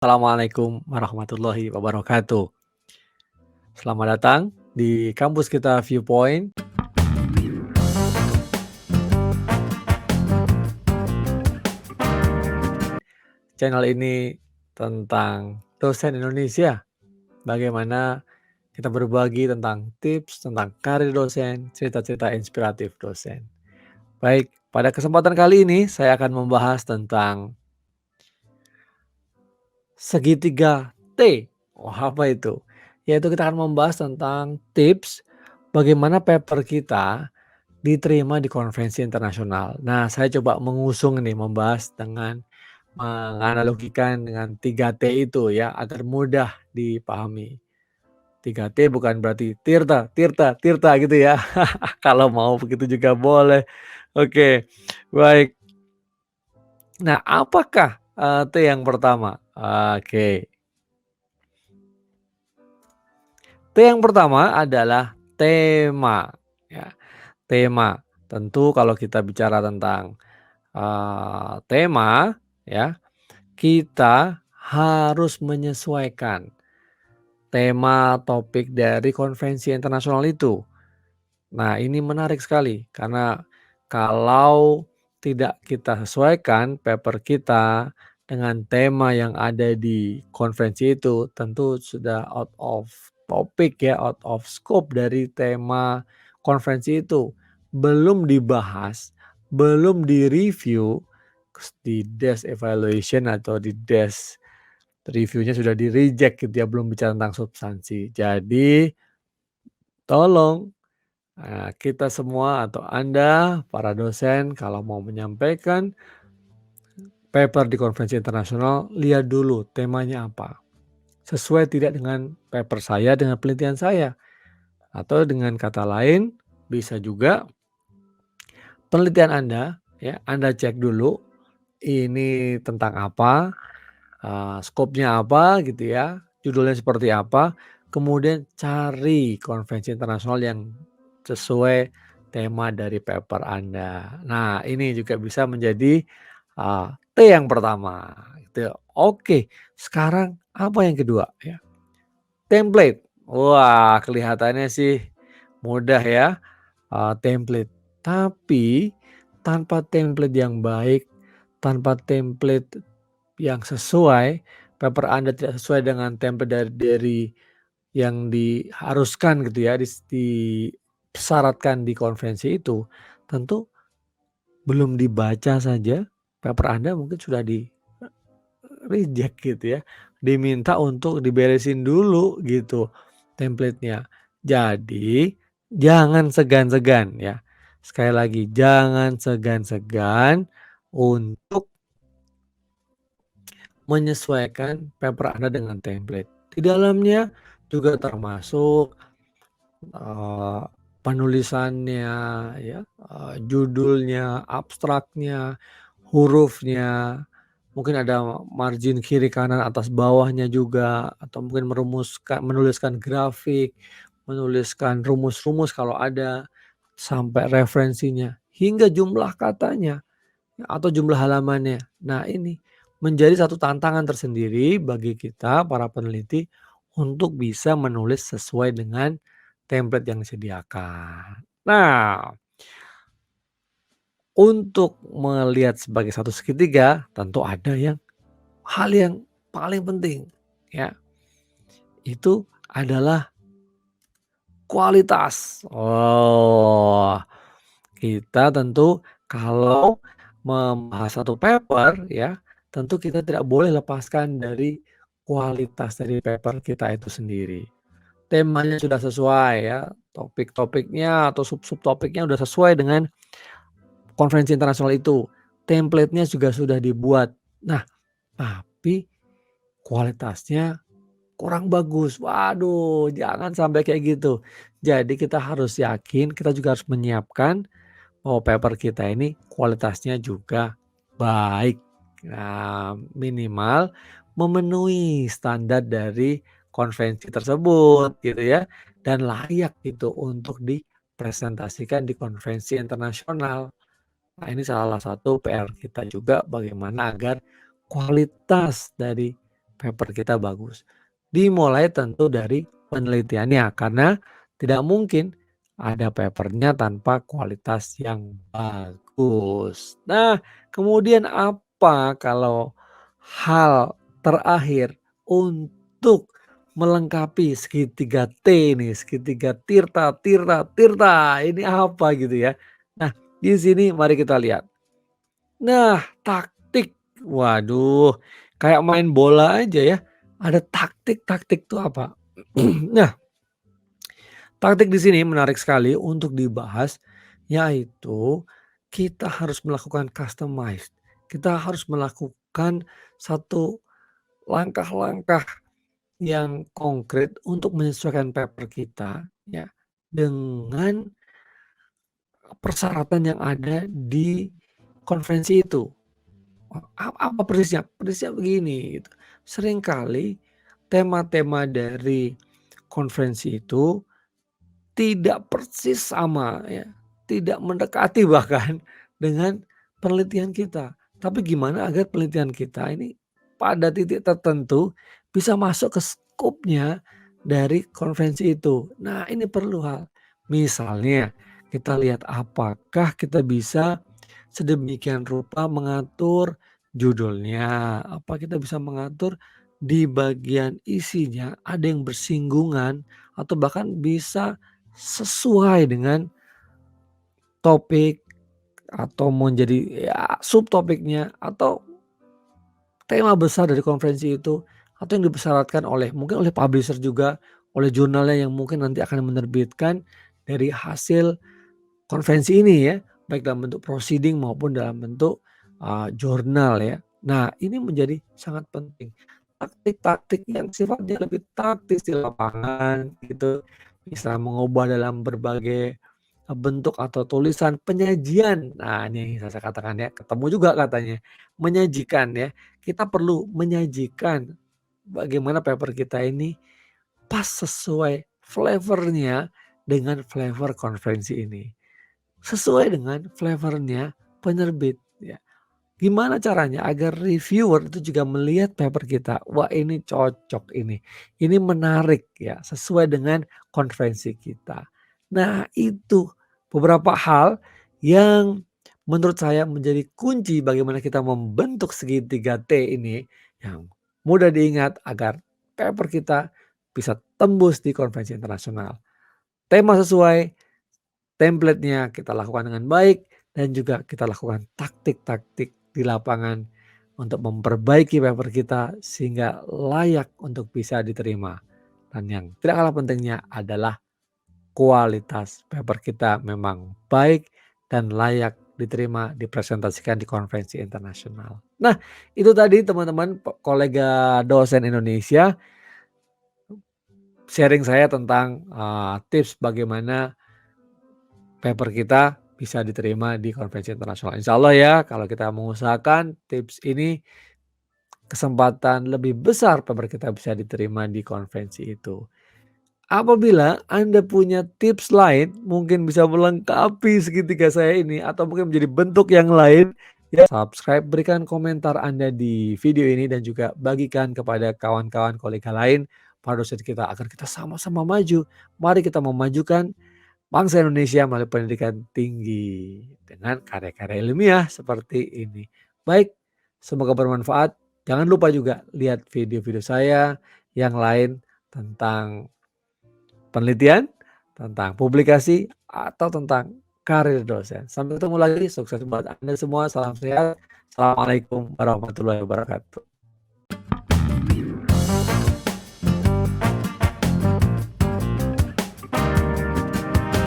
Assalamualaikum warahmatullahi wabarakatuh. Selamat datang di kampus kita Viewpoint. Channel ini tentang dosen Indonesia. Bagaimana kita berbagi tentang tips, tentang karir dosen, cerita-cerita inspiratif dosen. Baik, pada kesempatan kali ini saya akan membahas tentang segitiga T. Oh, apa itu? Yaitu kita akan membahas tentang tips bagaimana paper kita diterima di konferensi internasional. Nah, saya coba mengusung nih, membahas dengan menganalogikan dengan 3T itu ya, agar mudah dipahami. 3T bukan berarti Tirta, Tirta, Tirta gitu ya. Kalau mau begitu juga boleh. Oke, baik. Nah, apakah T yang pertama? Oke. T yang pertama adalah tema ya. Tema. Tentu kalau kita bicara tentang tema ya, kita harus menyesuaikan tema topik dari konferensi internasional itu. Nah, ini menarik sekali karena kalau tidak kita sesuaikan paper kita dengan tema yang ada di konferensi itu, tentu sudah out of topic ya, out of scope dari tema konferensi itu. Belum dibahas, belum direview di desk evaluation atau di desk reviewnya sudah di-reject gitu ya, belum bicara tentang substansi. Jadi tolong kita semua atau Anda, para dosen, kalau mau menyampaikan paper di konferensi internasional, lihat dulu temanya apa. Sesuai tidak dengan paper saya, dengan penelitian saya. Atau dengan kata lain, bisa juga penelitian Anda, ya, Anda cek dulu ini tentang apa, skopnya apa gitu ya, judulnya seperti apa, kemudian cari konferensi internasional yang sesuai tema dari paper Anda. Nah, ini juga bisa menjadi T yang pertama gitu. Oke, sekarang apa yang kedua ya? Template. Wah, kelihatannya sih mudah ya, template. Tapi tanpa template yang baik, tanpa template yang sesuai, paper Anda tidak sesuai dengan template dari yang diharuskan gitu ya, disyaratkan di konferensi itu, tentu belum dibaca saja paper Anda mungkin sudah di-reject gitu ya, diminta untuk diberesin dulu gitu template-nya. Jadi jangan segan-segan ya, sekali lagi jangan segan-segan untuk menyesuaikan paper Anda dengan template. Di dalamnya juga termasuk Eee, penulisannya ya, judulnya, abstraknya, hurufnya, mungkin ada margin kiri kanan atas bawahnya juga, atau mungkin menuliskan grafik, menuliskan rumus-rumus kalau ada, sampai referensinya, hingga jumlah katanya atau jumlah halamannya. Nah, ini menjadi satu tantangan tersendiri bagi kita para peneliti untuk bisa menulis sesuai dengan template yang disediakan. Nah, untuk melihat sebagai satu segitiga, tentu ada hal yang paling penting ya, itu adalah kualitas. Oh, kita tentu kalau membahas satu paper ya, tentu kita tidak boleh lepaskan dari kualitas dari paper kita itu sendiri. Temanya sudah sesuai ya, topik-topiknya atau sub-subtopiknya sudah sesuai dengan konferensi internasional itu. Template-nya juga sudah dibuat. Nah, tapi kualitasnya kurang bagus. Waduh, jangan sampai kayak gitu. Jadi kita harus yakin, kita juga harus menyiapkan bahwa paper kita ini kualitasnya juga baik. Nah, minimal memenuhi standar dari konvensi tersebut gitu ya, dan layak itu untuk dipresentasikan di konferensi internasional. Nah, ini salah satu PR kita juga bagaimana agar kualitas dari paper kita bagus. Dimulai tentu dari penelitiannya, karena tidak mungkin ada papernya tanpa kualitas yang bagus. Nah, kemudian apa kalau hal terakhir untuk melengkapi segitiga T nih, segitiga Tirta Tirta Tirta, ini apa gitu ya. Nah, di sini mari kita lihat. Nah, taktik. Waduh, kayak main bola aja ya, ada taktik. Taktik itu apa? Nah, taktik di sini menarik sekali untuk dibahas, yaitu kita harus melakukan customize. Kita harus melakukan satu langkah-langkah yang konkret untuk menyesuaikan paper kita ya dengan persyaratan yang ada di konferensi itu. Apa persisnya? Persisnya begini gitu. Seringkali tema-tema dari konferensi itu tidak persis sama ya, tidak mendekati bahkan dengan penelitian kita. Tapi gimana agar penelitian kita ini pada titik tertentu bisa masuk ke skopnya dari konferensi itu. Nah, ini perlu hal. Misalnya kita lihat apakah kita bisa sedemikian rupa mengatur judulnya, apa kita bisa mengatur di bagian isinya ada yang bersinggungan atau bahkan bisa sesuai dengan topik atau menjadi ya subtopiknya atau tema besar dari konferensi itu atau yang dipersyaratkan oleh mungkin oleh publisher juga, oleh jurnalnya yang mungkin nanti akan menerbitkan dari hasil konferensi ini ya, baik dalam bentuk proceeding maupun dalam bentuk, jurnal ya. Nah, ini menjadi sangat penting. Taktik-taktik yang sifatnya lebih taktis di lapangan gitu, bisa mengubah dalam berbagai, bentuk atau tulisan penyajian. Nah, ini yang saya katakan ya, ketemu juga katanya, menyajikan ya. Kita perlu menyajikan bagaimana paper kita ini pas sesuai flavor-nya dengan flavor konferensi ini. Sesuai dengan flavor-nya penerbit ya. Gimana caranya agar reviewer itu juga melihat paper kita, wah ini cocok ini menarik ya, sesuai dengan konferensi kita. Nah itu beberapa hal yang menurut saya menjadi kunci bagaimana kita membentuk segitiga T ini yang mudah diingat agar paper kita bisa tembus di konferensi internasional. Tema sesuai, template-nya kita lakukan dengan baik dan juga kita lakukan taktik-taktik di lapangan untuk memperbaiki paper kita sehingga layak untuk bisa diterima. Dan yang tidak kalah pentingnya adalah kualitas paper kita memang baik dan layak diterima, dipresentasikan di konferensi internasional. Nah, itu tadi teman-teman kolega dosen Indonesia sharing saya tentang tips bagaimana paper kita bisa diterima di konferensi internasional. Insya Allah ya kalau kita mengusahakan tips ini kesempatan lebih besar paper kita bisa diterima di konferensi itu. Apabila Anda punya tips lain mungkin bisa melengkapi segitiga saya ini atau mungkin menjadi bentuk yang lain ya subscribe, berikan komentar Anda di video ini dan juga bagikan kepada kawan-kawan kolega lain para dosen kita agar kita sama-sama maju. Mari kita memajukan bangsa Indonesia melalui pendidikan tinggi dengan karya-karya ilmiah seperti ini. Baik, semoga bermanfaat. Jangan lupa juga lihat video-video saya yang lain tentang penelitian, tentang publikasi, atau tentang karir dosen. Sampai ketemu lagi, sukses buat Anda semua, salam sehat. Assalamualaikum warahmatullahi wabarakatuh.